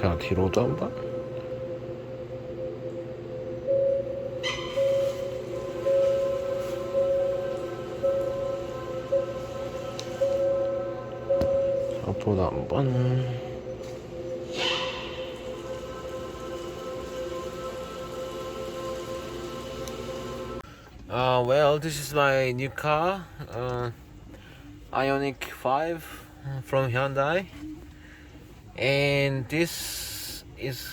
자, 뒤로도 한번. 앞으로도 한번. Well, this is my new car, Ioniq 5 from Hyundai, and this is,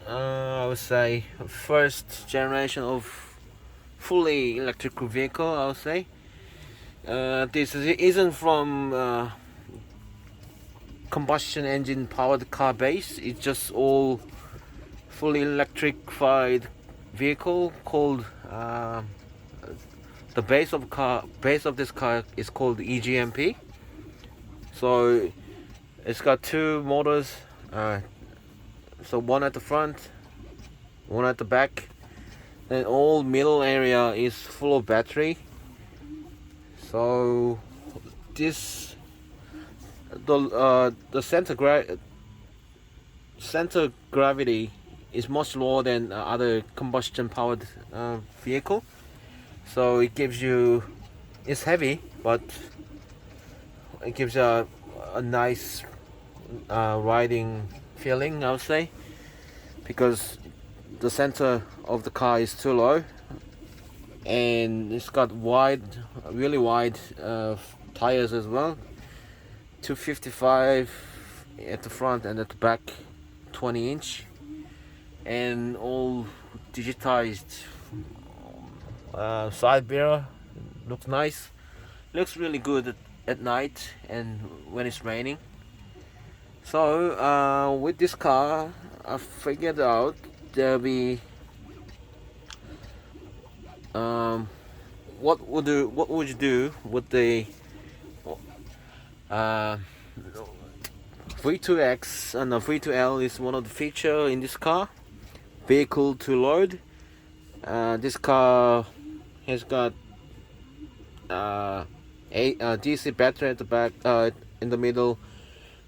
I would say, first generation of fully electrical vehicle. I would say this isn't from combustion engine powered car base. It's just all fully electrified vehicle called. The base of this car is called EGMP. So it's got two motors, so one at the front, one at the back, and all middle area is full of battery. So this the center gravity is much lower than other combustion powered vehicle. So it gives you, it's heavy, but it gives you a nice riding feeling, I would say, because the center of the car is too low, and it's got really wide tires as well. 255 at the front, and at the back 20-inch, and all digitized. Side mirror looks nice, looks really good at night and when it's raining. So with this car, I figured out there'll be what would you do with the V2X, and the V2L is one of the feature in this car, vehicle to load. This car has got a DC battery at the back, in the middle,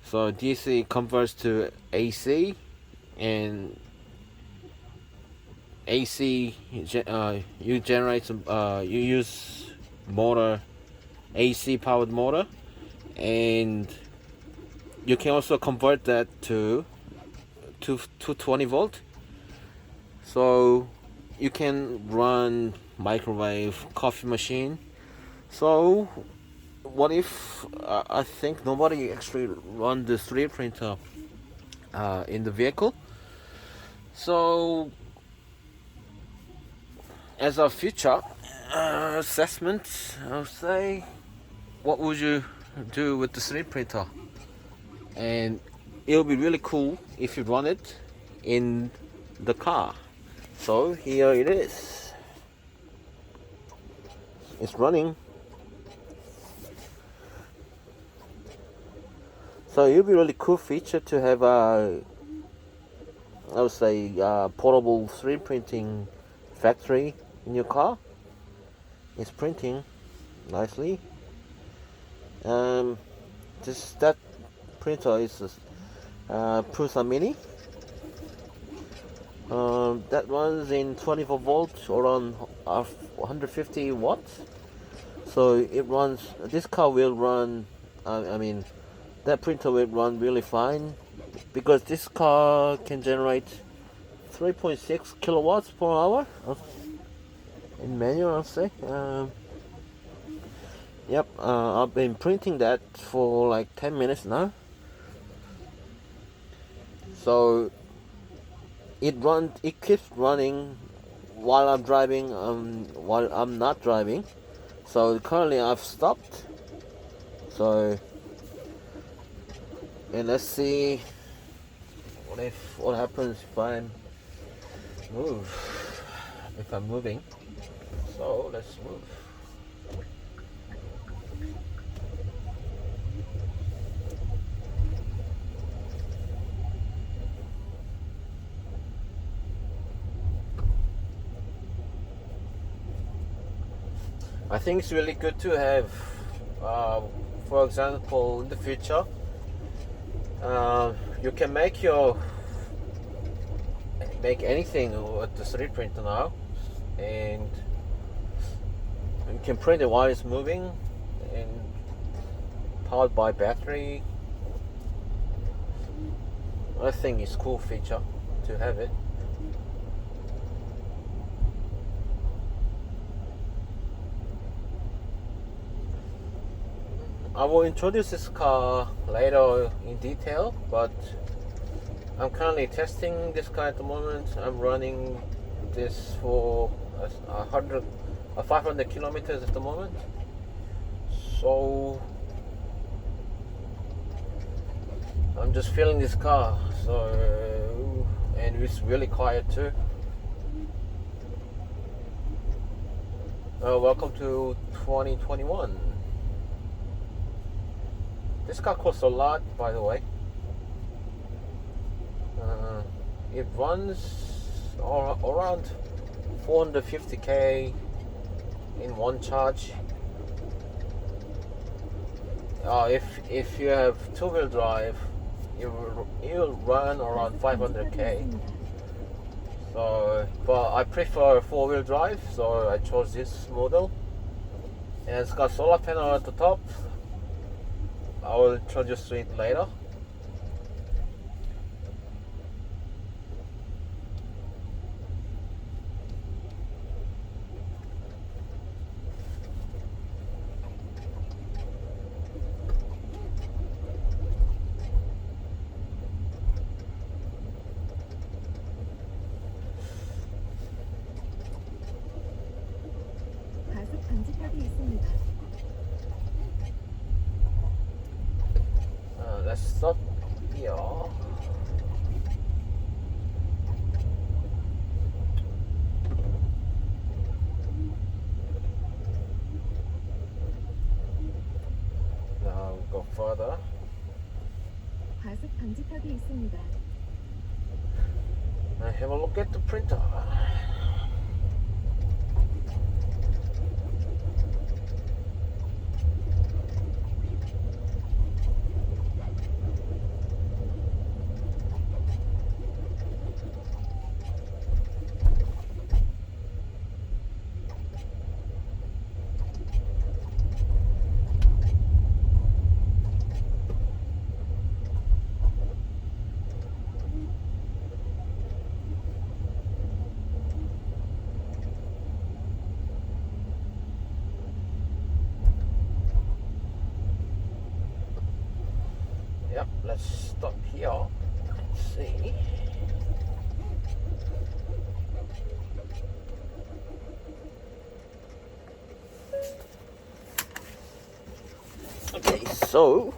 so DC converts to AC, and AC you generate some, you use motor, AC powered motor, and you can also convert that to 20 volt, so you can run microwave, coffee machine. So what if I think nobody actually run the 3D printer in the vehicle? So as a future assessment, I would say, what would you do with the 3D printer? And it'll be really cool if you run it in the car. So here it is. It's running. So it'll be a really cool feature to have a, I would say, portable 3D printing factory in your car. It's printing nicely. That printer is a Prusa Mini. That runs in 24 volts, around 150 watts. So it runs, this car will run, I mean, that printer will run really fine, because this car can generate 3.6 kilowatts per hour in manual, I'll say. Yep, I've been printing that for like 10 minutes now. So it keeps running while I'm driving, while I'm not driving. So currently I've stopped. So, and let's see what happens if I if I'm moving. So let's move. I think it's really good to have, for example, in the future, you can make your make anything with the 3D printer now, and you can print it while it's moving and powered by battery. I think it's a cool feature to have it. I will introduce this car later in detail, but I'm currently testing this car at the moment. I'm running this for 500 kilometers at the moment. So I'm just feeling this car. So, and it's really quiet too. Welcome to 2021. This car costs a lot, by the way. It runs around 450k in one charge. If you have two-wheel drive, you'll run around 500k. So, but I prefer four-wheel drive, so I chose this model. And it's got solar panel at the top. I will introduce it later. 가속 방지턱이 있습니다. Let's stop here. Now go further. 가속 방지턱이 있습니다. And have a look at the printer. Yep, let's stop here. Let's see. Okay, so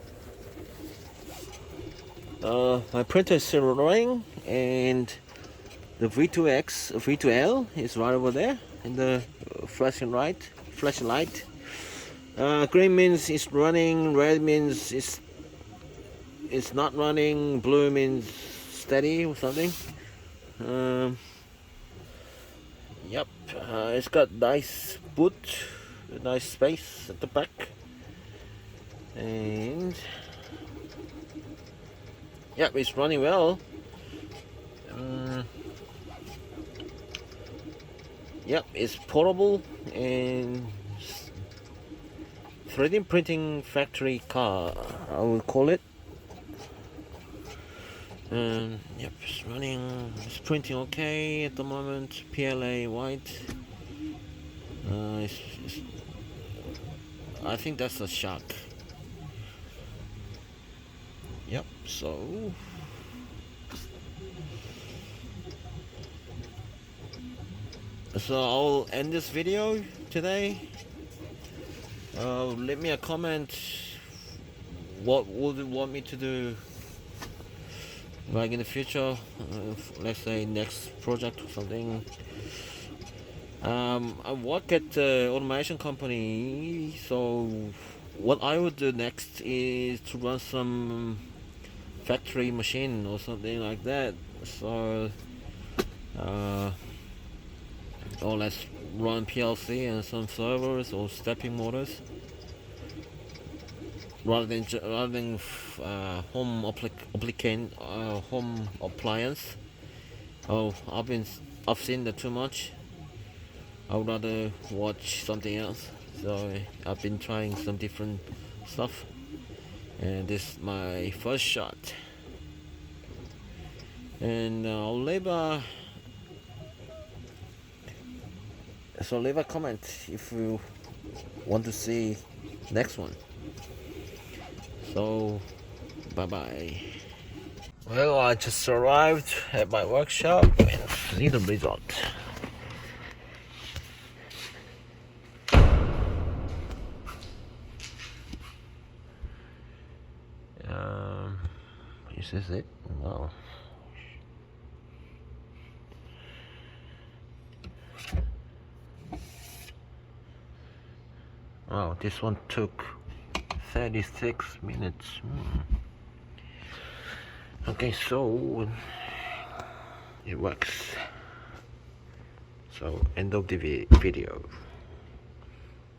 my printer is still running, and the V2L is right over there in the flashlight. Green means it's running, red means it's not running, blue means steady or something. Yep, it's got nice boot, nice space at the back, and yep, it's running well. Yep, it's portable and 3D printing factory car, I will call it. Yep, it's running, it's printing okay at the moment. PLA white. I think that's a shark. Yep, so I'll end this video today. Leave me a comment. What would you want me to do, like in the future? Let's say next project or something. I work at the automation company, so what I would do next is to run some factory machine or something like that. So or let's run PLC and some servers or stepping motors rather than home appliance. Oh, I've seen that too much. I would rather watch something else. So I've been trying some different stuff, and this is my first shot. And leave a comment if you want to see next one. So bye bye. Well, I just arrived at my workshop and see the result. Is this it? No. Oh, this one took 36 minutes. Okay, so it works. So end of the video.